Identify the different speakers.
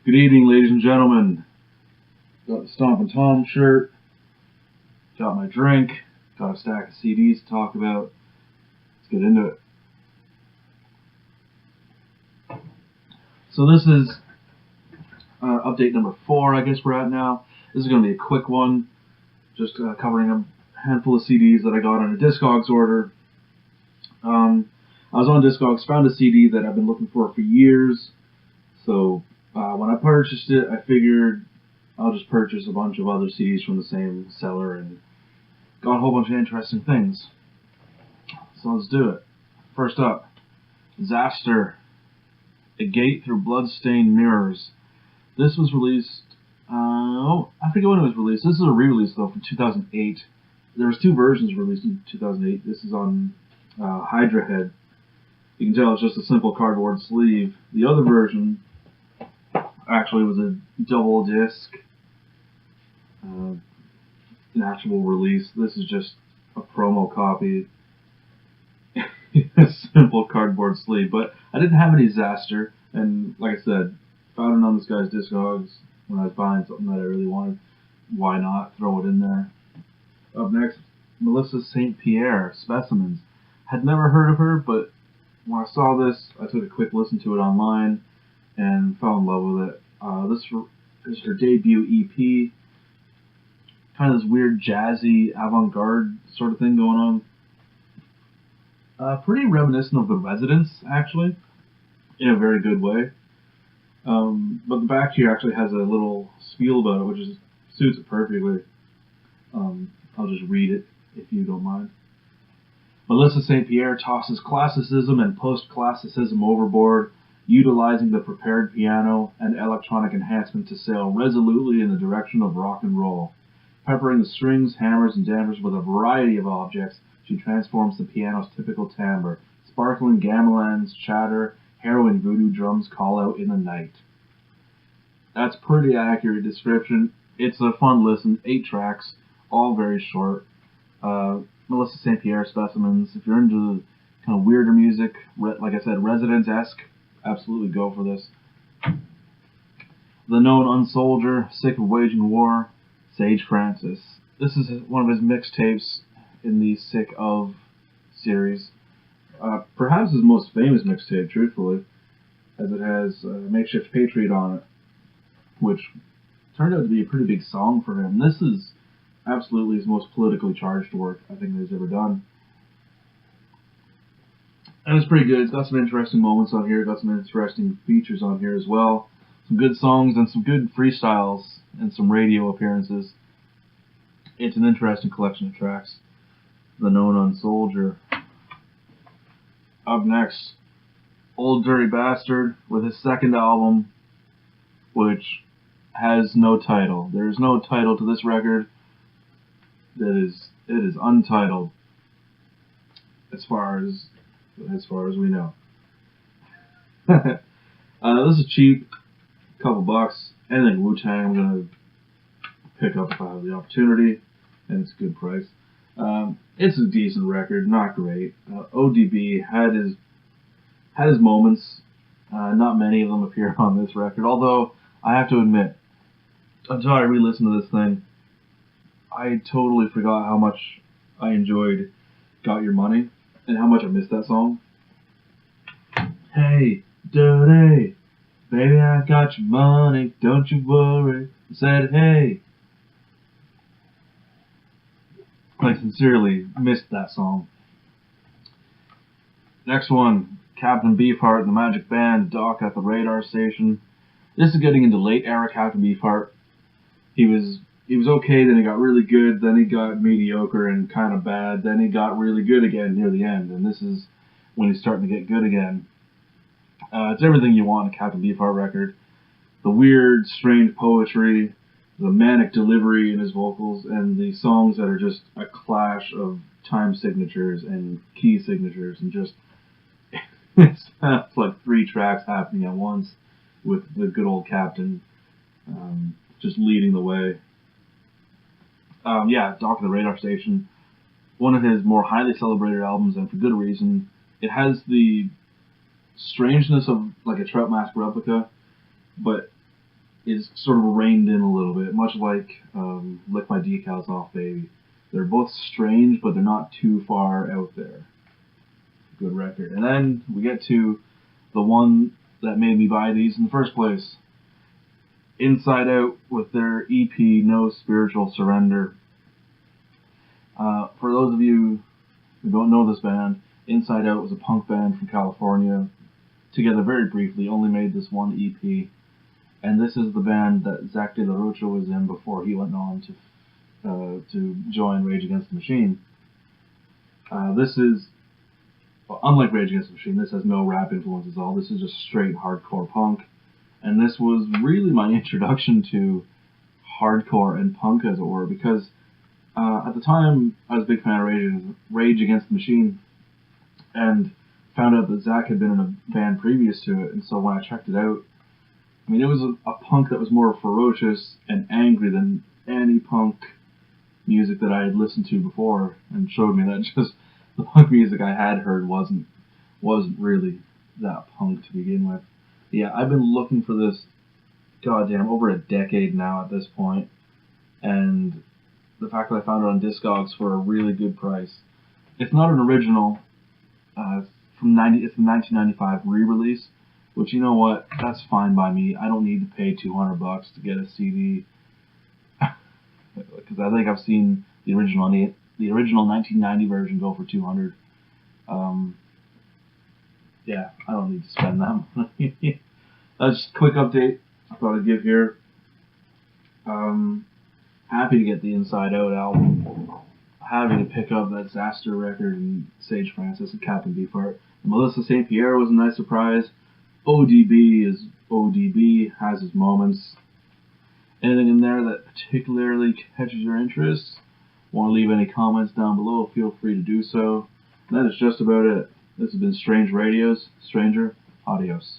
Speaker 1: Good evening, ladies and gentlemen. Got the Stompin' Tom shirt, got my drink, got a stack of CDs to talk about. Let's get into it. So this is update number 4, I guess we're at now. This is going to be a quick one, just covering a handful of CDs that I got on a discogs order. I was on discogs, found a CD that I've been looking for years, so when I purchased it, I figured I'll just purchase a bunch of other CDs from the same seller, and got a whole bunch of interesting things. So let's do it. First up, Xasthur, A Gate Through Bloodstained Mirrors. This was released, I forget when it was released. This is a re-release though from 2008. There was 2 versions released in 2008. This is on Hydra Head. You can tell it's just a simple cardboard sleeve. The other version actually was a double disc, an actual release. This is just a promo copy, a simple cardboard sleeve. But I didn't have any Xasthur, and like I said, found it on this guy's discogs when I was buying something that I really wanted. Why not throw it in there? Up next, St Pierre, Specimens. Had never heard of her, but when I saw this, I took a quick listen to it online and fell in love with it. This is her debut EP. Kind of this weird jazzy avant-garde sort of thing going on. Pretty reminiscent of The Residents, actually, in a very good way. But the back here actually has a little spiel about it, which suits it perfectly. I'll just read it if you don't mind. St Pierre tosses classicism and post-classicism overboard, utilizing the prepared piano and electronic enhancement to sail resolutely in the direction of rock and roll. Peppering the strings, hammers, and dampers with a variety of objects, she transforms the piano's typical timbre. Sparkling gamelans chatter, harrowing voodoo drums call out in the night. That's a pretty accurate description. It's a fun listen, 8 tracks, all very short. St Pierre, Specimens. If you're into the kind of weirder music, like I said, Residents-esque, absolutely go for this. The Known Unsoldier, Sick of Waging War, Sage Francis. This is one of his mixtapes in the Sick of series. Perhaps his most famous mixtape, truthfully, as it has Makeshift Patriot on it, which turned out to be a pretty big song for him. This is absolutely his most politically charged work I think he's ever done. And it's pretty good. It's got some interesting moments on here, got some interesting features on here as well. Some good songs and some good freestyles and some radio appearances. It's an interesting collection of tracks. The Known Unsoldier. Up next, Old Dirty Bastard with his second album, which has no title. There is no title to this record. It is untitled as far as we know. This is cheap, couple bucks. Anything Wu-Tang I'm gonna pick up if I have the opportunity, and it's a good price. It's a decent record, not great. ODB had his moments. Not many of them appear on this record, although I have to admit, until I re-listened to this thing, I totally forgot how much I enjoyed Got Your Money and how much I missed that song. Hey, dirty, baby, I got your money, don't you worry. I said, hey. I sincerely missed that song. Next one, Captain Beefheart and the Magic Band, Dock at the Radar Station. This is getting into late era Captain Beefheart. He was okay, then he got really good, then he got mediocre and kind of bad, then he got really good again near the end, and this is when he's starting to get good again. It's everything you want in a Captain Beefheart record. The weird, strange poetry, the manic delivery in his vocals, and the songs that are just a clash of time signatures and key signatures, and just it sounds like 3 tracks happening at once with the good old Captain just leading the way. Dock at the Radar Station, one of his more highly celebrated albums, and for good reason. It has the strangeness of like a Trout Mask replica, but is sort of reined in a little bit, much like Lick My Decals Off Baby. They're both strange, but they're not too far out there. Good record. And then we get to the one that made me buy these in the first place. Inside Out with their EP, No Spiritual Surrender. For those of you who don't know this band, Inside Out was a punk band from California. Together very briefly, only made this one EP. And this is the band that Zach De La Rocha was in before he went on to join Rage Against the Machine. This is, well, unlike Rage Against the Machine, this has no rap influences at all. This is just straight hardcore punk. And this was really my introduction to hardcore and punk, as it were, because at the time I was a big fan of Rage Against the Machine, and found out that Zach had been in a band previous to it, and so when I checked it out, I mean, it was a punk that was more ferocious and angry than any punk music that I had listened to before, and showed me that just the punk music I had heard wasn't really that punk to begin with. Yeah, I've been looking for this, goddamn, over a decade now at this point, and the fact that I found it on discogs for a really good price. It's not an original. It's a 1995 re-release, which, you know what, that's fine by me. I don't need to pay $200 to get a CD, because I think I've seen the original 1990 version go for $200. Yeah, I don't need to spend that money. That's just a quick update I thought I'd give here. Happy to get the Inside Out album. Happy to pick up that Xasthur record and Sage Francis and Captain Beefheart. Melissa St Pierre was a nice surprise. ODB is ODB, has his moments. Anything in there that particularly catches your interest? Want to leave any comments down below? Feel free to do so. And that is just about it. This has been Strange Radio's Stranger. Adios.